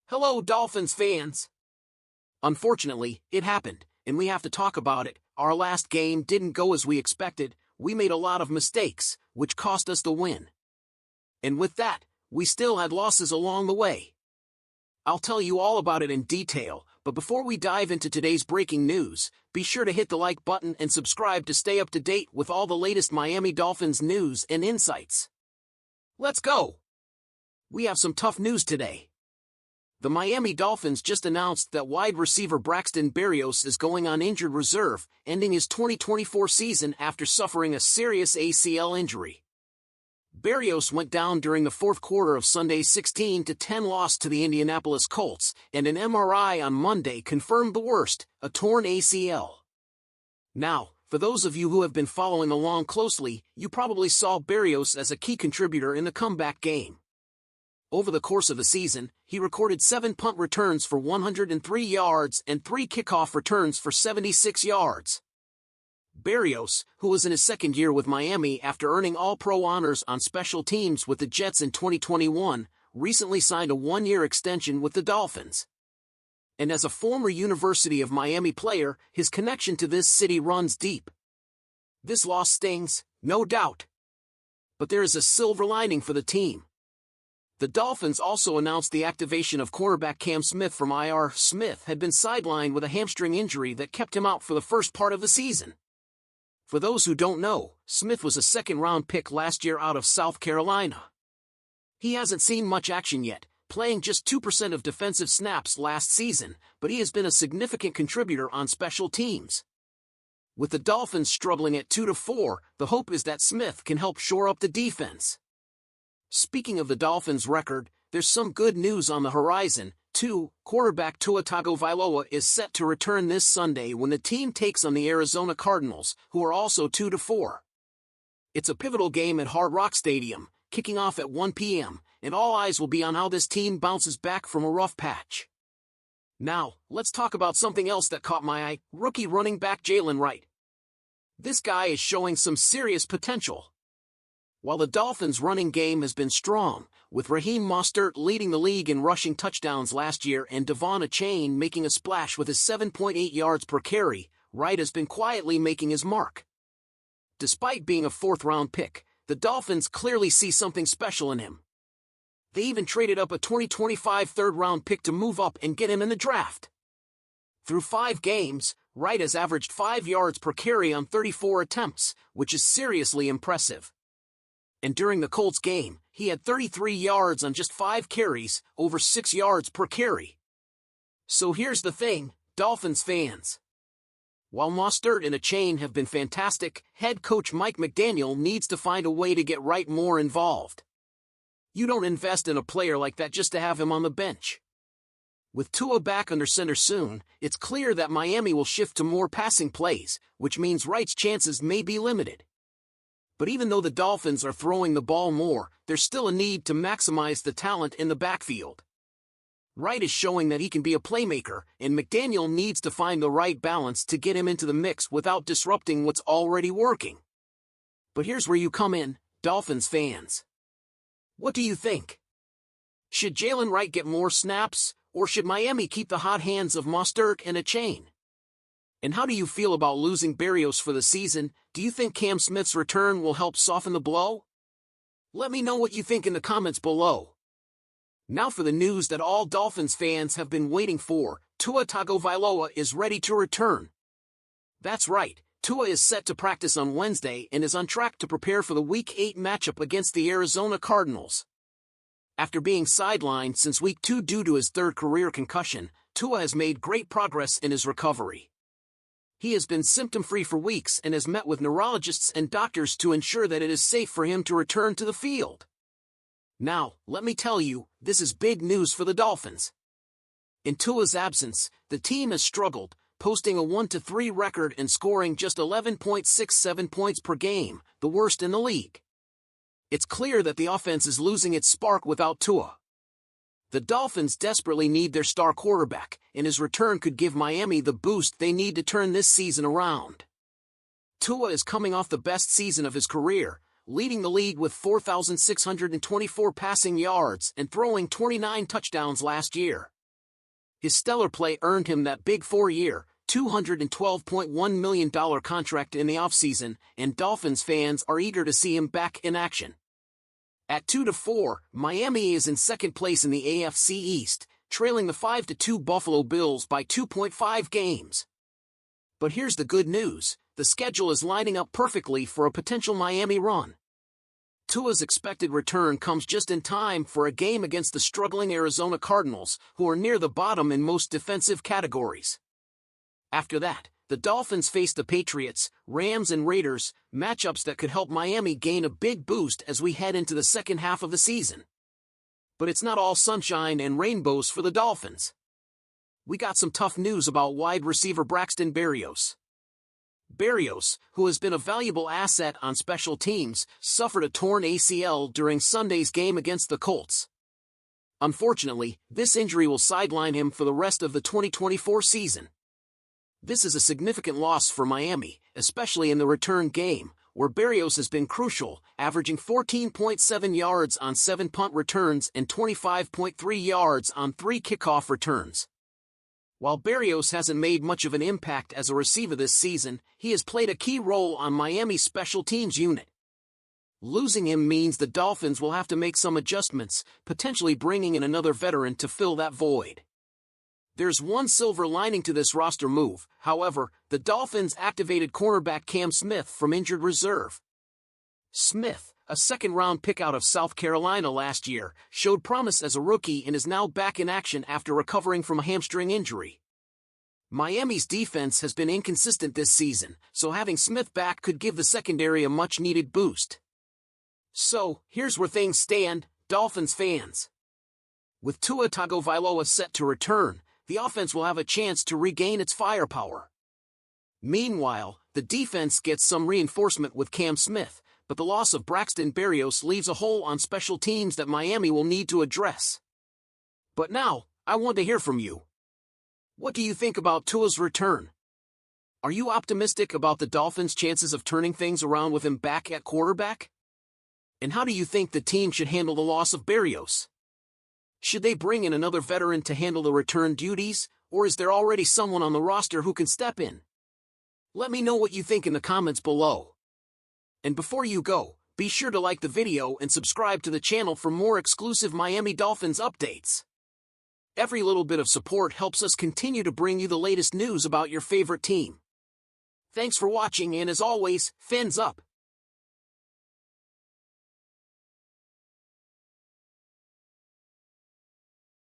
Hello, Dolphins fans! Unfortunately, it happened, and we have to talk about it. Our last game didn't go as we expected. We made a lot of mistakes, which cost us the win. And with that, we still had losses along the way. I'll tell you all about it in detail, but before we dive into today's breaking news, be sure to hit the like button and subscribe to stay up to date with all the latest Miami Dolphins news and insights. Let's go! We have some tough news today. The Miami Dolphins just announced that wide receiver Braxton Berrios is going on injured reserve, ending his 2024 season after suffering a serious ACL injury. Berrios went down during the fourth quarter of Sunday's 16-10 loss to the Indianapolis Colts, and an MRI on Monday confirmed the worst, a torn ACL. Now, for those of you who have been following along closely, you probably saw Berrios as a key contributor in the comeback game. Over the course of the season, he recorded 7 punt returns for 103 yards and 3 kickoff returns for 76 yards. Berrios, who was in his second year with Miami after earning All-Pro honors on special teams with the Jets in 2021, recently signed a 1-year extension with the Dolphins. And as a former University of Miami player, his connection to this city runs deep. This loss stings, no doubt. But there is a silver lining for the team. The Dolphins also announced the activation of cornerback Cam Smith from IR. Smith had been sidelined with a hamstring injury that kept him out for the first part of the season. For those who don't know, Smith was a second-round pick last year out of South Carolina. He hasn't seen much action yet, playing just 2% of defensive snaps last season, but he has been a significant contributor on special teams. With the Dolphins struggling at 2-4, the hope is that Smith can help shore up the defense. Speaking of the Dolphins' record, there's some good news on the horizon, too. Quarterback Tua Tagovailoa is set to return this Sunday when the team takes on the Arizona Cardinals, who are also 2-4. It's a pivotal game at Hard Rock Stadium, kicking off at 1 p.m., and all eyes will be on how this team bounces back from a rough patch. Now, let's talk about something else that caught my eye: rookie running back Jalen Wright. This guy is showing some serious potential. While the Dolphins' running game has been strong, with Raheem Mostert leading the league in rushing touchdowns last year and Devon Achane making a splash with his 7.8 yards per carry, Wright has been quietly making his mark. Despite being a fourth-round pick, the Dolphins clearly see something special in him. They even traded up a 2025 third-round pick to move up and get him in the draft. Through 5 games, Wright has averaged 5 yards per carry on 34 attempts, which is seriously impressive. And during the Colts game, he had 33 yards on just 5 carries, over 6 yards per carry. So here's the thing, Dolphins fans. While Mostert and Achane have been fantastic, head coach Mike McDaniel needs to find a way to get Wright more involved. You don't invest in a player like that just to have him on the bench. With Tua back under center soon, it's clear that Miami will shift to more passing plays, which means Wright's chances may be limited. But even though the Dolphins are throwing the ball more, there's still a need to maximize the talent in the backfield. Wright is showing that he can be a playmaker, and McDaniel needs to find the right balance to get him into the mix without disrupting what's already working. But here's where you come in, Dolphins fans. What do you think? Should Jalen Wright get more snaps, or should Miami keep the hot hands of Mostert and Achane? And how do you feel about losing Berrios for the season? Do you think Cam Smith's return will help soften the blow? Let me know what you think in the comments below. Now for the news that all Dolphins fans have been waiting for: Tua Tagovailoa is ready to return. That's right, Tua is set to practice on Wednesday and is on track to prepare for the Week 8 matchup against the Arizona Cardinals. After being sidelined since Week 2 due to his third career concussion, Tua has made great progress in his recovery. He has been symptom-free for weeks and has met with neurologists and doctors to ensure that it is safe for him to return to the field. Now, let me tell you, this is big news for the Dolphins. In Tua's absence, the team has struggled, posting a 1-3 record and scoring just 11.67 points per game, the worst in the league. It's clear that the offense is losing its spark without Tua. The Dolphins desperately need their star quarterback, and his return could give Miami the boost they need to turn this season around. Tua is coming off the best season of his career, leading the league with 4,624 passing yards and throwing 29 touchdowns last year. His stellar play earned him that big 4-year, $212.1 million contract in the offseason, and Dolphins fans are eager to see him back in action. At 2-4, Miami is in second place in the AFC East, trailing the 5-2 Buffalo Bills by 2.5 games. But here's the good news, the schedule is lining up perfectly for a potential Miami run. Tua's expected return comes just in time for a game against the struggling Arizona Cardinals, who are near the bottom in most defensive categories. After that, the Dolphins face the Patriots, Rams and Raiders, matchups that could help Miami gain a big boost as we head into the second half of the season. But it's not all sunshine and rainbows for the Dolphins. We got some tough news about wide receiver Braxton Berrios. Berrios, who has been a valuable asset on special teams, suffered a torn ACL during Sunday's game against the Colts. Unfortunately, this injury will sideline him for the rest of the 2024 season. This is a significant loss for Miami, especially in the return game, where Berrios has been crucial, averaging 14.7 yards on 7 punt returns and 25.3 yards on 3 kickoff returns. While Berrios hasn't made much of an impact as a receiver this season, he has played a key role on Miami's special teams unit. Losing him means the Dolphins will have to make some adjustments, potentially bringing in another veteran to fill that void. There's one silver lining to this roster move, however, the Dolphins activated cornerback Cam Smith from injured reserve. Smith, a second-round pick out of South Carolina last year, showed promise as a rookie and is now back in action after recovering from a hamstring injury. Miami's defense has been inconsistent this season, so having Smith back could give the secondary a much-needed boost. So, here's where things stand, Dolphins fans. With Tua Tagovailoa set to return, the offense will have a chance to regain its firepower. Meanwhile, the defense gets some reinforcement with Cam Smith, but the loss of Braxton Berrios leaves a hole on special teams that Miami will need to address. But now, I want to hear from you. What do you think about Tua's return? Are you optimistic about the Dolphins' chances of turning things around with him back at quarterback? And how do you think the team should handle the loss of Berrios? Should they bring in another veteran to handle the return duties, or is there already someone on the roster who can step in? Let me know what you think in the comments below. And before you go, be sure to like the video and subscribe to the channel for more exclusive Miami Dolphins updates. Every little bit of support helps us continue to bring you the latest news about your favorite team. Thanks for watching, and as always, fins up!